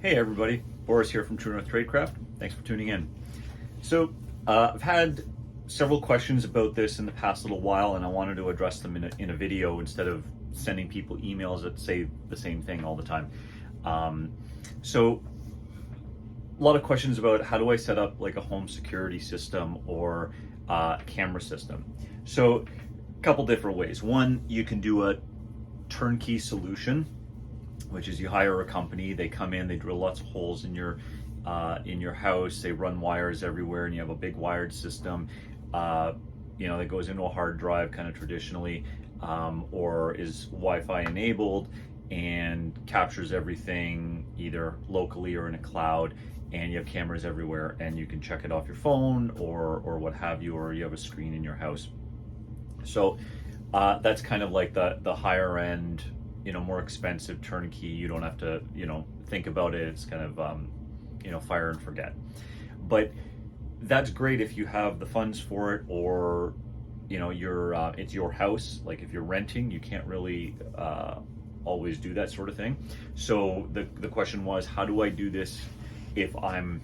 Hey everybody, Boris here from True North Tradecraft. Thanks for tuning in. So I've had several questions about this in the past little while, and I wanted to address them in a video instead of sending people emails that say the same thing all the time. So a lot of questions about how do I set up like a home security system or a camera system. So a couple different ways. One, you can do a turnkey solution, which is you hire a company, they come in, they drill lots of holes in your house, they run wires everywhere, and you have a big wired system, that goes into a hard drive kind of traditionally, or is Wi-Fi enabled and captures everything either locally or in a cloud, and you have cameras everywhere and you can check it off your phone or what have you, or you have a screen in your house. So that's kind of like the higher end, more expensive turnkey. You don't have to, think about it. It's kind of, fire and forget. But that's great if you have the funds for it, or, it's your house. Like if you're renting, you can't really always do that sort of thing. So the question was, how do I do this if I'm,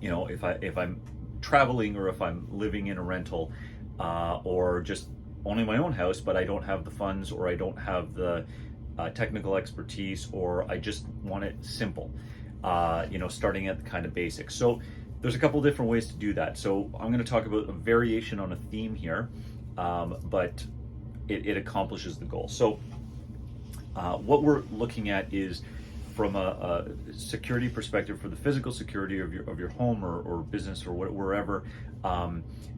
if I'm traveling, or if I'm living in a rental, or just owning my own house, but I don't have the funds, or I don't have the technical expertise, or I just want it simple, starting at the kind of basics. So there's a couple different ways to do that. So I'm going to talk about a variation on a theme here, but it accomplishes the goal. So what we're looking at is, from a security perspective, for the physical security of your home or business or wherever,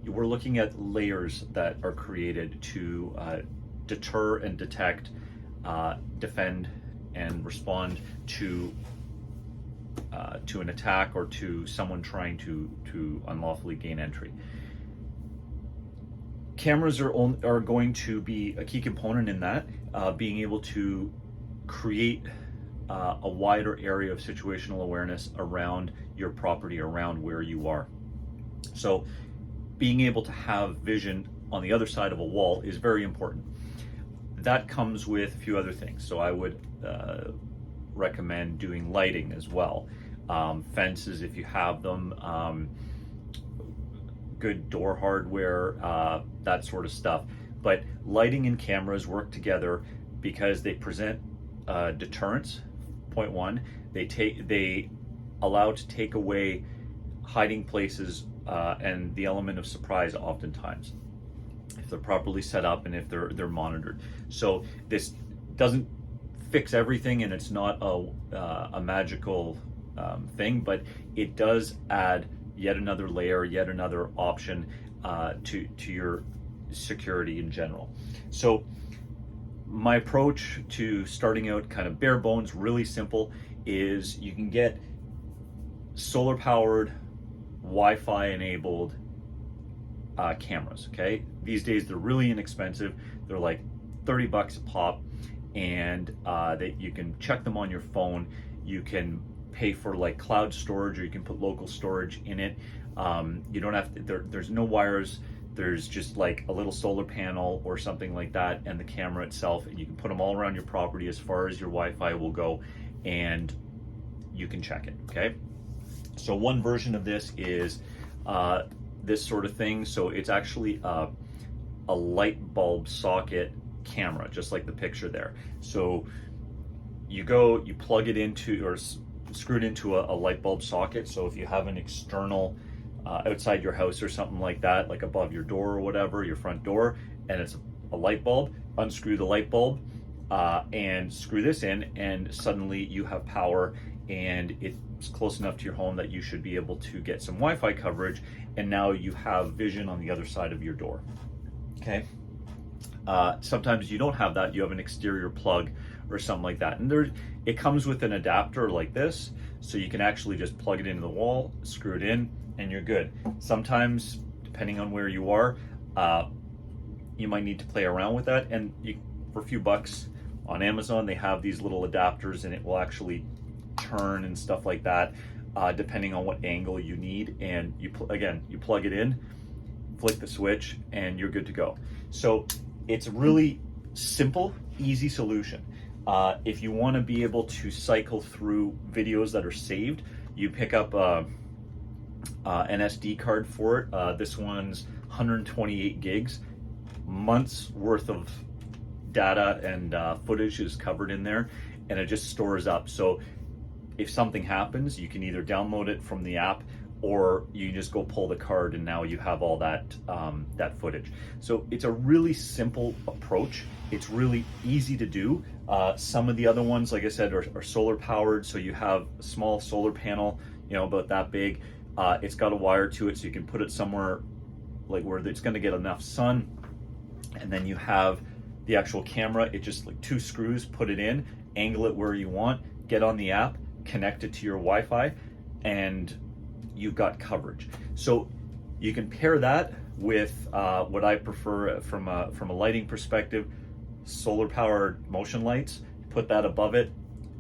we're looking at layers that are created to deter and detect, defend and respond to an attack, or to someone trying to unlawfully gain entry. Cameras are going to be a key component in that, being able to create a wider area of situational awareness around your property, around where you are. So being able to have vision on the other side of a wall is very important. That comes with a few other things. So I would recommend doing lighting as well. Fences, if you have them, good door hardware, that sort of stuff. But lighting and cameras work together because they present deterrence. Point one, they allow to take away hiding places and the element of surprise oftentimes, if they're properly set up and if they're monitored. So this doesn't fix everything, and it's not a magical thing, but it does add yet another layer, yet another option to your security in general. So my approach to starting out, kind of bare bones, really simple, is you can get solar powered, Wi-Fi enabled cameras. Okay, these days they're really inexpensive. They're like $30 a pop, and that you can check them on your phone. You can pay for like cloud storage, or you can put local storage in it. You don't have to, there's no wires. There's just like a little solar panel or something like that, and the camera itself, and you can put them all around your property as far as your Wi-Fi will go, and you can check it. Okay, so one version of this is this sort of thing. So it's actually a light bulb socket camera, just like the picture there. So you plug it into, or screw it into a light bulb socket. So if you have an external outside your house or something like that, like above your door or whatever, your front door, and it's a light bulb, unscrew the light bulb and screw this in, and suddenly you have power, and it's close enough to your home that you should be able to get some Wi-Fi coverage, and now you have vision on the other side of your door. Okay. Sometimes you don't have that, you have an exterior plug or something like that, and it comes with an adapter like this, so you can actually just plug it into the wall, screw it in, and you're good. Sometimes, depending on where you are, you might need to play around with that, and for a few bucks on Amazon, they have these little adapters, and it will actually turn and stuff like that, depending on what angle you need, and you plug it in, flick the switch, and you're good to go. So it's a really simple, easy solution. If you want to be able to cycle through videos that are saved, you pick up an SD card for it. This one's 128 gigs, months worth of data and footage is covered in there, and it just stores up. So if something happens, you can either download it from the app, or you just go pull the card and now you have all that that footage. So it's a really simple approach. It's really easy to do. Some of the other ones, like I said, are solar powered. So you have a small solar panel, about that big. It's got a wire to it, so you can put it somewhere like where it's going to get enough sun. And then you have the actual camera. It's just like 2 screws, put it in, angle it where you want, get on the app, connect it to your Wi-Fi, and you've got coverage. So you can pair that with what I prefer from a lighting perspective, solar powered motion lights. Put that above it,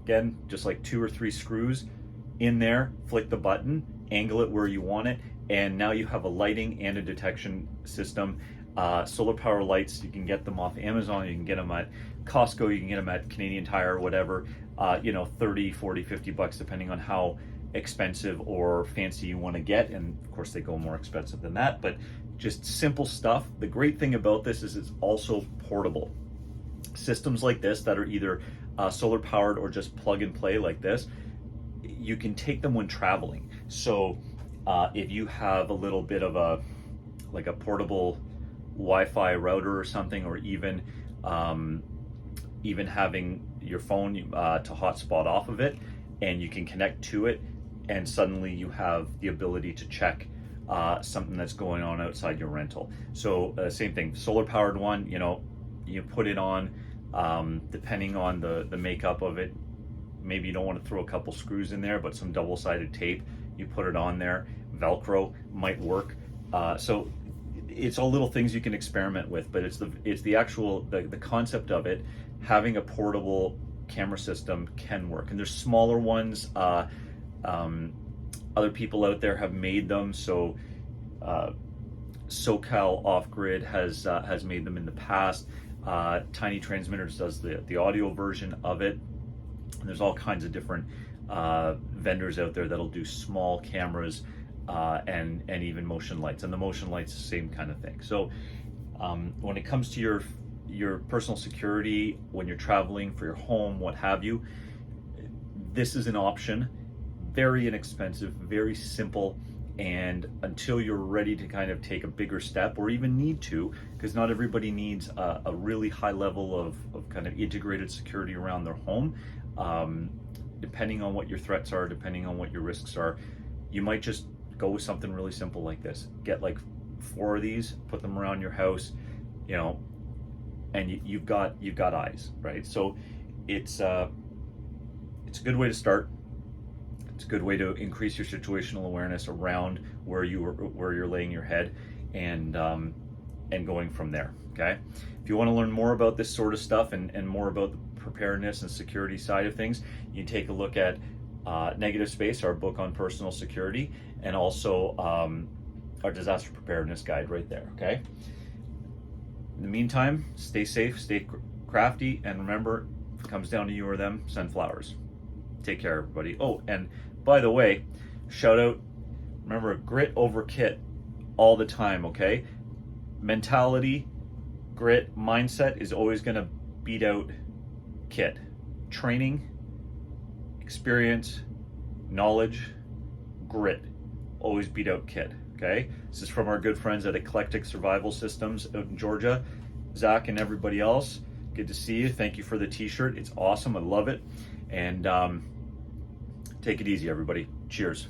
again, just like 2 or 3 screws in there, flick the button, angle it where you want it, and now you have a lighting and a detection system. Solar power lights, you can get them off Amazon, you can get them at Costco, you can get them at Canadian Tire, whatever, 30, 40, 50 bucks, depending on how expensive or fancy you want to get. And of course they go more expensive than that, but just simple stuff. The great thing about this is it's also portable. Systems like this that are either solar powered or just plug and play like this, you can take them when traveling. So if you have a little bit of a portable Wi-Fi router or something, or even having your phone to hotspot off of it, and you can connect to it, and suddenly you have the ability to check something that's going on outside your rental. So same thing, solar powered one, you put it on, depending on the makeup of it. Maybe you don't want to throw a couple screws in there, but some double-sided tape, you put it on there. Velcro might work. So it's all little things you can experiment with, but it's the actual the concept of it. Having a portable camera system can work, and there's smaller ones. Other people out there have made them. So SoCal Off Grid has made them in the past. Tiny Transmitters does the audio version of it. And there's all kinds of different vendors out there that'll do small cameras and even motion lights. And the motion lights, the same kind of thing. So when it comes to your personal security, when you're traveling for your home, what have you, this is an option. Very inexpensive, very simple, and until you're ready to kind of take a bigger step, or even need to, because not everybody needs a really high level of kind of integrated security around their home. Depending on what your threats are, depending on what your risks are, you might just go with something really simple like this. Get like 4 of these, put them around your house, and you've got eyes, right? So it's a good way to start. It's a good way to increase your situational awareness around where you're laying your head, and going from there. Okay. If you want to learn more about this sort of stuff and more about the preparedness and security side of things, you can take a look at Negative Space, our book on personal security, and also our disaster preparedness guide right there. Okay. In the meantime, stay safe, stay crafty, and remember, if it comes down to you or them, send flowers. Take care, everybody. Oh, and by the way, shout out, remember, grit over kit all the time, okay? Mentality, grit, mindset is always going to beat out kit. Training, experience, knowledge, grit, always beat out kit, okay? This is from our good friends at Eclectic Survival Systems out in Georgia. Zach and everybody else, good to see you. Thank you for the t-shirt. It's awesome. I love it. And take it easy, everybody. Cheers.